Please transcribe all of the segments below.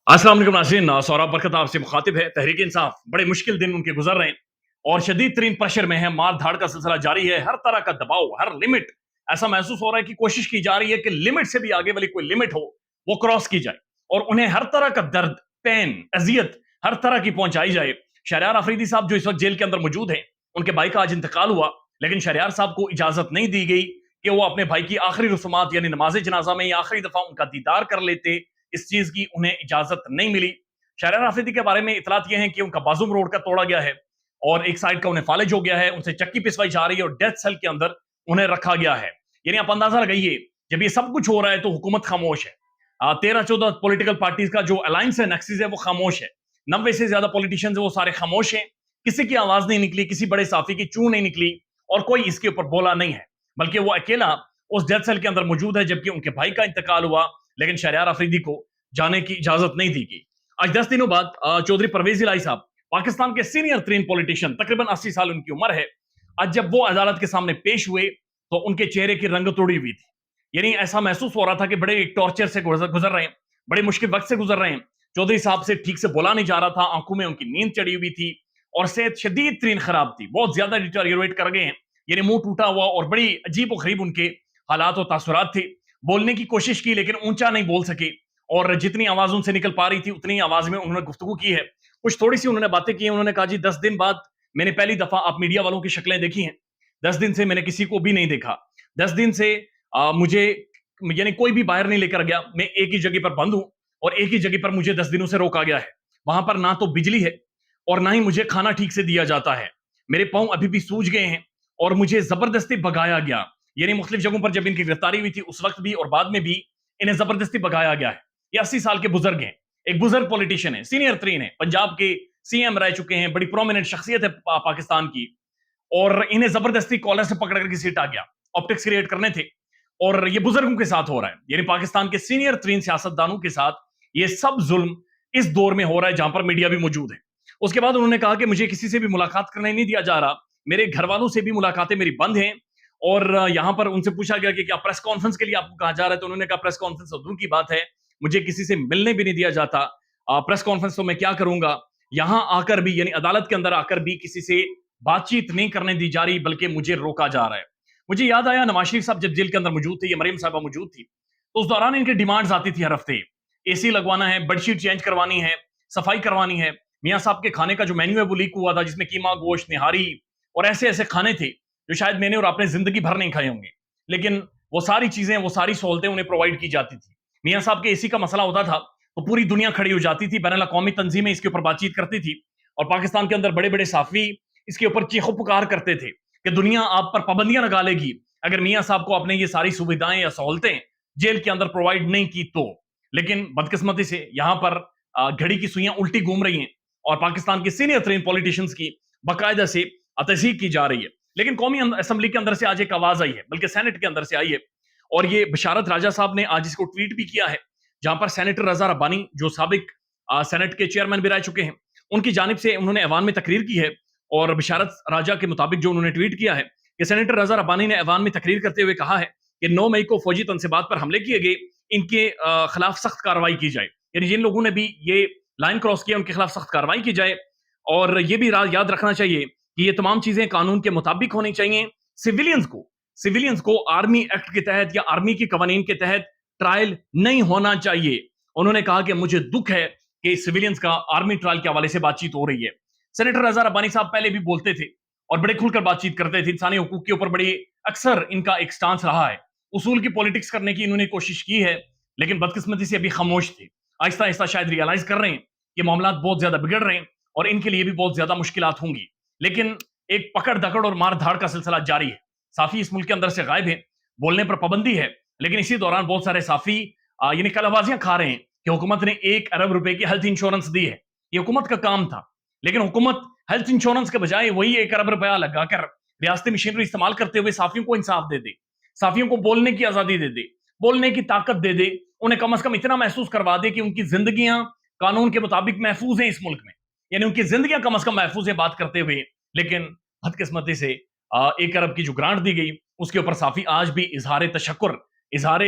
अस्सलाम वालेकुम नाज़रीन, सौरभ बरकत आपसे मुखातिब है। तहरीक इंसाफ बड़े मुश्किल दिन उनके गुजर रहे हैं और शदीद तरीन प्रेशर में है। मार धाड़ का सिलसिला जारी है, हर तरह का दबाव, हर लिमिट। ऐसा महसूस हो रहा है कि कोशिश की जा रही है कि लिमिट से भी आगे वाली कोई लिमिट हो वो क्रॉस की जाए और उन्हें हर तरह का दर्द, पेन, अजियत हर तरह की पहुंचाई जाए। शहरयार अफरीदी साहब जो इस वक्त जेल के अंदर मौजूद हैं, उनके भाई का आज इंतकाल हुआ, लेकिन शहरयार साहब को इजाजत नहीं दी गई कि वो अपने भाई की आखिरी रस्मात यानी नमाज जनाजा में या आखिरी दफा उनका दीदार कर लेते। इस चीज की उन्हें इजाजत नहीं मिली। शहरयार अफरीदी के बारे में इतलात यह है कि उनका बाजू रोड का तोड़ा गया है और एक साइड का उन्हें फालिज हो गया है, उनसे चक्की पिसवाई जा रही है और डेथ सेल के अंदर उन्हें रखा गया है। यानी आप अंदाजा लगाइए, जब ये सब कुछ हो रहा है तो हुकूमत खामोश है। 13-14 पॉलिटिकल पार्टीज का जो अलायंस है, नक्सिस है, वो खामोश है। 90 से ज्यादा पॉलिटिशियंस है, वो सारे खामोश हैं। किसी की आवाज नहीं निकली, किसी बड़े साफी की चू नहीं निकली और कोई इसके ऊपर बोला नहीं है, बल्कि वो अकेला उस डेथ सेल के अंदर मौजूद है। जबकि उनके भाई का इंतकाल हुआ, लेकिन शहरयार अफरीदी को जाने की इजाजत नहीं दी गई। आज 10 दिनों बाद चौधरी परवेज इलाही साहब, पाकिस्तान के सीनियर तरीन पॉलिटिशियन, तकरीबन 80 साल उनकी उम्र है, आज जब वो अदालत के सामने पेश हुए तो उनके चेहरे की रंग तोड़ी हुई थी। यानी ऐसा महसूस हो रहा था कि बड़े एक टॉर्चर से गुजर रहे हैं, बड़े मुश्किल वक्त से गुजर रहे हैं। चौधरी साहब से ठीक से बोला नहीं जा रहा था, आंखों में उनकी नींद चढ़ी हुई थी और सेहत शदीद तरीन खराब थी, बहुत ज्यादा डिटोरियोरेट कर गए हैं। यानी मुंह टूटा हुआ और बड़ी अजीब व गरीब उनके हालात और तासुरात थे। बोलने की कोशिश की लेकिन ऊंचा नहीं बोल सके और जितनी आवाज उनसे निकल पा रही थी उतनी आवाज में उन्होंने गुफ्तगू की है। कुछ थोड़ी सी उन्होंने बातें की हैं। उन्होंने कहा, जी 10 दिन बाद मैंने पहली दफा आप मीडिया वालों की शक्लें देखी हैं। 10 दिन से मैंने किसी को भी नहीं देखा। 10 दिन से मुझे यानी कोई भी बाहर नहीं लेकर गया। मैं एक ही जगह पर बंद हूं और एक ही जगह पर मुझे 10 दिनों से रोका गया है। वहां पर ना तो बिजली है और ना ही मुझे खाना ठीक से दिया जाता है। मेरे पांव अभी भी सूज गए हैं और मुझे जबरदस्ती भगाया गया। यानी मुख्तलिफ जगहों पर जब इनकी गिरफ्तारी हुई थी उस वक्त भी और बाद में भी इन्हें जबरदस्ती भगाया गया है। ये 80 साल के बुजुर्ग हैं, एक बुजुर्ग पॉलिटिशियन है, सीनियर तरीन है, पंजाब के सीएम रह चुके हैं, बड़ी प्रोमिनेंट शख्सियत है पाकिस्तान की। और इन्हें जबरदस्ती कॉलर से पकड़ करके सीटा गया, ऑप्टिक्स क्रिएट करने थे और ये बुजुर्गों के साथ हो रहा है। यानी पाकिस्तान के सीनियर तरीन सियासतदानों के साथ ये सब जुल्म इस दौर में हो रहा है जहां पर मीडिया भी मौजूद है। उसके बाद उन्होंने कहा कि मुझे किसी से भी मुलाकात करने नहीं दिया जा रहा, मेरे घर वालों से भी मुलाकातें मेरी बंद हैं। और यहां पर उनसे पूछा गया कि क्या प्रेस कॉन्फ्रेंस के लिए आपको कहा जा रहा है, तो उन्होंने कहा प्रेस कॉन्फ्रेंस तो दूर की बात है, मुझे किसी से मिलने भी नहीं दिया जाता। प्रेस कॉन्फ्रेंस तो मैं क्या करूंगा, यहां आकर भी यानी अदालत के अंदर आकर भी किसी से बातचीत नहीं करने दी जा रही, बल्कि मुझे रोका जा रहा है। मुझे याद आया नवाज शरीफ साहब जब जेल के अंदर मौजूद थे, ये मरियम साहबा मौजूद थी, तो उस दौरान इनकी डिमांड्स आती थी हर हफ्ते। एसी लगवाना है, बेडशीट चेंज करवानी है, सफाई करवानी है। मियाँ साहब के खाने का जो मेन्यू है वो लीक हुआ था, जिसमें कीमा, गोश्त, निहारी और ऐसे ऐसे खाने थे जो शायद मैंने और आपने जिंदगी भर नहीं खाए होंगे। लेकिन वो सारी चीजें, वो सारी सहूलतें उन्हें प्रोवाइड की जाती थी। मियाँ साहब के एसी का मसला होता था तो पूरी दुनिया खड़ी हो जाती थी, बैनुल अक़वामी तंजीमें इसके ऊपर बातचीत करती थी और पाकिस्तान के अंदर बड़े बड़े साफी इसके ऊपर चीखो पुकार करते थे कि दुनिया आप पर पाबंदियां लगा लेगी अगर मियाँ साहब को आपने ये सारी सुविधाएं या सहूलतें जेल के अंदर प्रोवाइड नहीं की तो। लेकिन बदकिस्मती से यहाँ पर घड़ी की सुइयां उल्टी घूम रही हैं और पाकिस्तान के सीनियर तरीन पॉलिटिशियंस की बाकायदा से तस्दीक की जा रही है। लेकिन कौमी असेंबली के अंदर से आज एक आवाज आई है, बल्कि सेनेट के अंदर से आई है और ये बशारत राजा साहब ने आज इसको ट्वीट भी किया है, जहां पर सेनेटर रजा रब्बानी जो साबिक सेनेट के चेयरमैन भी रह चुके हैं, उनकी जानिब से उन्होंने ऐवान में तकरीर की है। और बशारत राजा के मुताबिक जो उन्होंने ट्वीट किया है कि सेनेटर रजा रब्बानी ने ऐवान में तकरीर करते हुए कहा है कि 9 मई को फौजी तनसीबात पर हमले किए गए, इनके खिलाफ सख्त कार्रवाई की जाए। यानी जिन लोगों ने भी ये लाइन क्रॉस किया उनके खिलाफ सख्त कार्रवाई की जाए। और ये भी याद रखना चाहिए कि ये तमाम चीजें कानून के मुताबिक होनी चाहिए। सिविलियंस को आर्मी एक्ट के तहत या आर्मी की कवानीन के तहत ट्रायल नहीं होना चाहिए। उन्होंने कहा कि मुझे दुख है कि सिविलियंस का आर्मी ट्रायल के हवाले से बातचीत हो रही है। सेनेटर रजा रब्बानी साहब पहले भी बोलते थे और बड़े खुलकर बातचीत करते थे, इंसानी हकूक के ऊपर बड़ी अक्सर इनका एक स्टांस रहा है। उसूल की पॉलिटिक्स करने की इन्होंने कोशिश की है, लेकिन बदकिस्मती से अभी खामोश थे। आहिस्ता आहिस्ता शायद रियलाइज कर रहे हैं कि मामला बहुत ज्यादा बिगड़ रहे हैं और इनके लिए भी बहुत ज्यादा मुश्किलात होंगी। लेकिन एक पकड़ दकड़ और मार धाड़ का सिलसिला जारी है। साफी इस मुल्क के अंदर से गायब है, बोलने पर पाबंदी है, लेकिन इसी दौरान बहुत सारे साफी यानी कलाबाजियां खा रहे हैं कि हुकूमत ने 1 अरब रुपए की हेल्थ इंश्योरेंस दी है। ये हुकूमत का काम था, लेकिन हुकूमत हेल्थ इंश्योरेंस के बजाय वही 1 अरब रुपया लगाकर रियासती मशीनरी इस्तेमाल करते हुए साफियों को इंसाफ दे दे, साफियों को बोलने की आजादी दे दे, बोलने की ताकत दे दे, उन्हें कम से कम इतना महसूस करवा दे कि उनकी जिंदगियां कानून के मुताबिक महफूज हैं इस मुल्क में, यानी उनकी जिंदगियां कम से कम महफूज है बात करते हुए। लेकिन बदकिस्मती से 1 अरब की जो ग्रांट दी गई उसके ऊपर साफी आज भी इजहार तशक्कुर, इजहार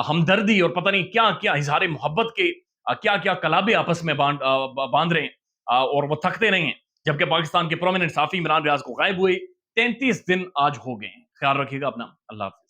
हमदर्दी और पता नहीं क्या क्या इजहार मोहब्बत के کیا کیا کلابے آپس میں باندھ رہے ہیں اور وہ تھکتے نہیں ہیں، جبکہ پاکستان کے پرومیننٹ صحافی عمران ریاض کو غائب ہوئے 33 دن آج ہو گئے ہیں۔ خیال رکھیے گا اپنا، اللہ حافظ۔